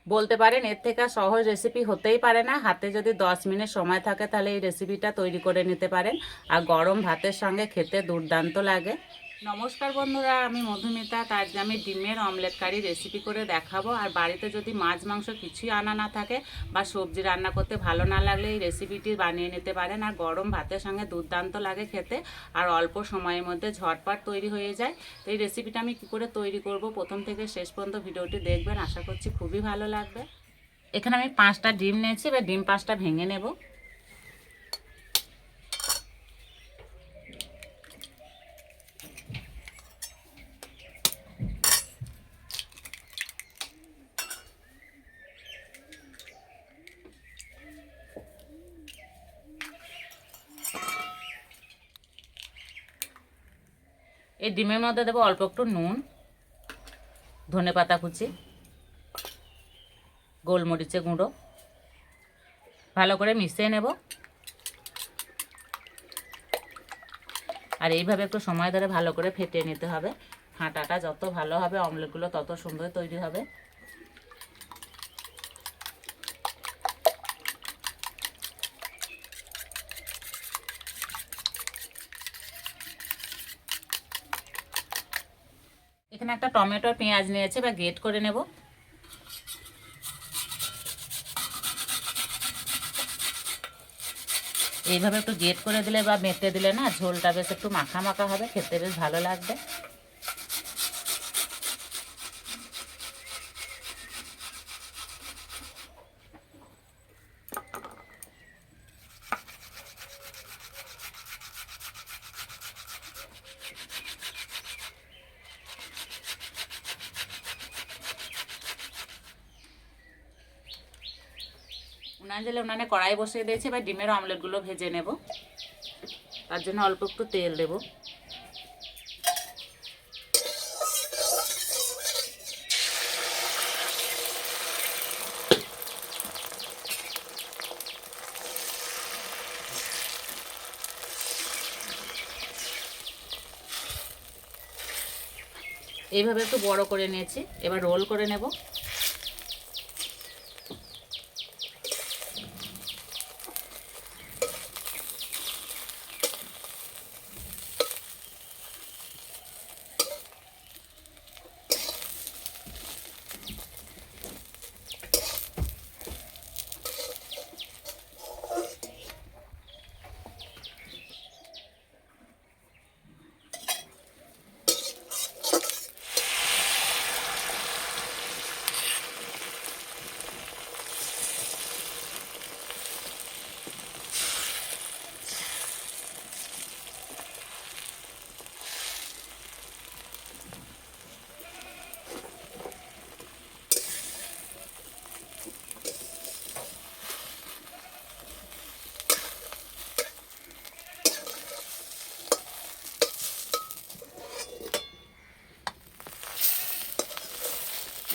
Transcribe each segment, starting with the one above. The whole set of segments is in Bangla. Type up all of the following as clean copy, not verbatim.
বলতে পারেন এর থেকে সহজ রেসিপি হতেই পারে না। হাতে যদি 10 মিনিট সময় থাকে তাহলে এই রেসিপিটা তৈরি করে নিতে পারেন। আর গরম ভাতের সঙ্গে খেতে দুর্দান্ত লাগে। নমস্কার বন্ধুরা, আমি মধুমিতা। আজ আমি ডিমের অমলেট কারি রেসিপি করে দেখাবো। আর বাড়িতে যদি মাছ মাংস কিছুই আনা না থাকে বা সবজি রান্না করতে ভালো না লাগলে এই রেসিপিটি বানিয়ে নিতে পারেন। আর গরম ভাতের সঙ্গে দুর্দান্ত লাগে খেতে, আর অল্প সময়ের মধ্যে ঝটপট তৈরি হয়ে যায়। তো এই রেসিপিটা আমি কী করে তৈরি করব, প্রথম থেকে শেষ পর্যন্ত ভিডিওটি দেখবেন, আশা করছি খুবই ভালো লাগবে। এখানে আমি 5টা ডিম নিয়েছি, এবার ডিম 5টা ভেঙে নেব। এই ডিমের মধ্যে দেবো অল্প একটু নুন, ধনেপাতা কুচি, গোলমরিচের গুঁড়ো, ভালো করে মিশিয়ে নেব। আর এইভাবে একটু সময় ধরে ভালো করে ফেটিয়ে নিতে হবে। ফাটাটা যত ভালো হবে অমলেটগুলো তত সুন্দর তৈরি হবে। এখানে একটা টমেটো আর পেঁয়াজ নিয়েছে বা গ্রেট করে নেব। এইভাবে একটু গ্রেট করে দিলে বা মেটে দিলে না ঝোলটা বেশ একটু মাখা মাখা হবে, খেতে বেশ ভালো লাগবে। উনানে কড়াই বসিয়ে দিয়েছি, এবার ডিমের অমলেটগুলো ভেজে নেব। তার জন্য অল্প একটু তেল দেব। এইভাবে একটু বড় করে নিয়েছি, এবার রোল করে নেব।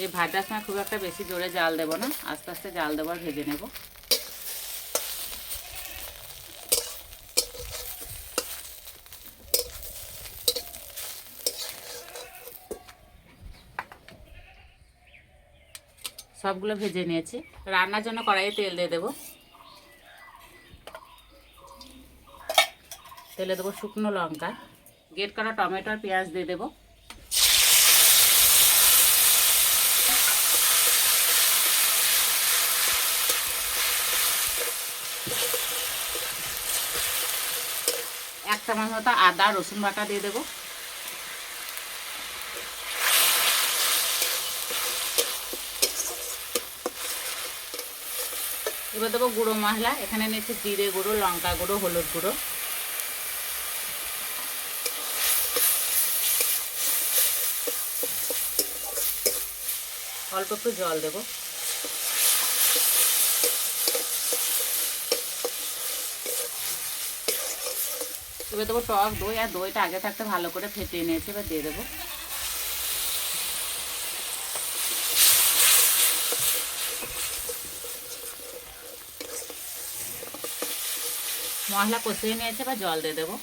এই ভাজার সময় খুব একটা বেশি জোরে জাল দেব না, আস্তে আস্তে জাল দেবো আর ভেজে নেব। সবগুলো ভেজে নিয়েছি। রান্নার জন্য কড়াইয়ে তেল দিয়ে দেবো। তেলে দেবো শুকনো লঙ্কা, গ্রেট করা টমেটো আর পেঁয়াজ দিয়ে দেবো। এক চামচ মতো আদা রসুন বাটা দিয়ে দেবো। এবার দেবো গুঁড়ো মশলা, এখানে নিয়েছি জিরে গুঁড়ো, লঙ্কা গুঁড়ো, হলুদ গুঁড়ো। অল্প একটু জল দেবো। এবার দেবো টক দই, আর দইটা আগে থাকতে ভালো করে ফেটিয়ে নিয়েছি, এবার দিয়ে দেবো। মশলা কষিয়ে নিয়েছে, এবার জল দিয়ে দেবো।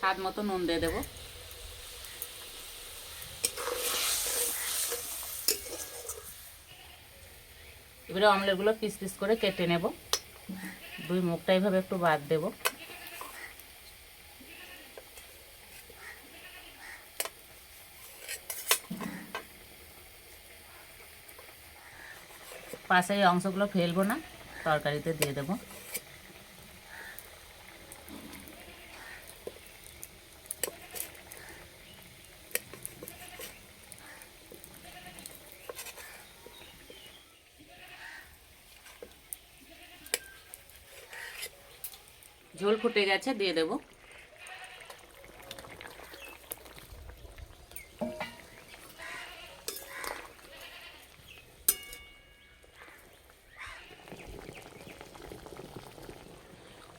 স্বাদ মতো নুন দিয়ে দেবো। এবারে অমলেটগুলো পিস পিস করে কেটে নেব। দুই মুখটা এইভাবে একটু বাদ দেব। পাশে এই অংশগুলো ফেলবো না, তরকারিতে দিয়ে দেব। ঝোল ফুটে গেছে, দিয়ে দেব।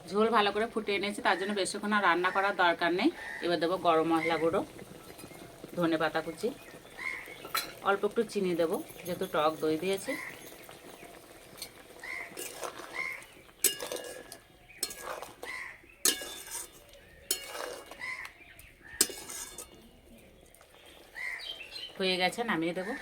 ঝোল ভালো করে ফুটিয়ে নিয়েছি, তার জন্য বেশিক্ষণ আর রান্না করার দরকার নেই। এবার দেবো গরম মশলা গুঁড়ো, ধনে পাতা কুচি, অল্প একটু চিনি দেবো যেহেতু টক দই দিয়েছি। হয়ে গেছে, নামিয়ে দেবো।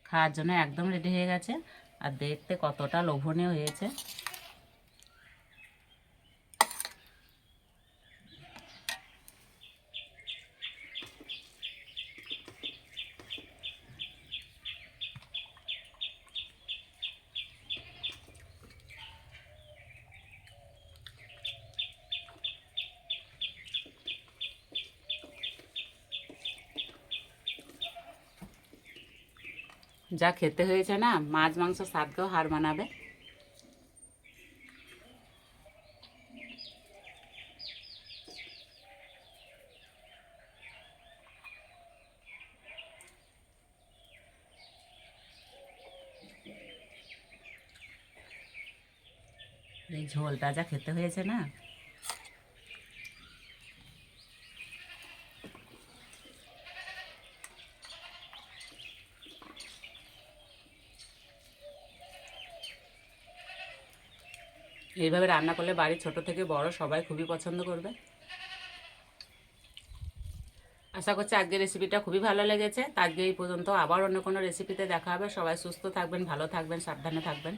খাওয়ার জন্য একদম রেডি হয়ে গেছে, আর দেখতে কতটা লোভনীয় হয়েছে। যা খেতে হয়েছে না, মাছ মাংস স্বাদকেও হার মানাবে। এই ঝোলটা যা খেতে হয়েছে না। এইভাবে রান্না করলে বাড়ির ছোট থেকে বড় সবাই খুবই পছন্দ করবে। আশা করছি আজকের রেসিপিটা খুবই ভালো লেগেছে। আজকে এই পর্যন্ত, আবার অন্য কোনো রেসিপিতে দেখা হবে। সবাই সুস্থ থাকবেন, ভালো থাকবেন, সাবধানে থাকবেন।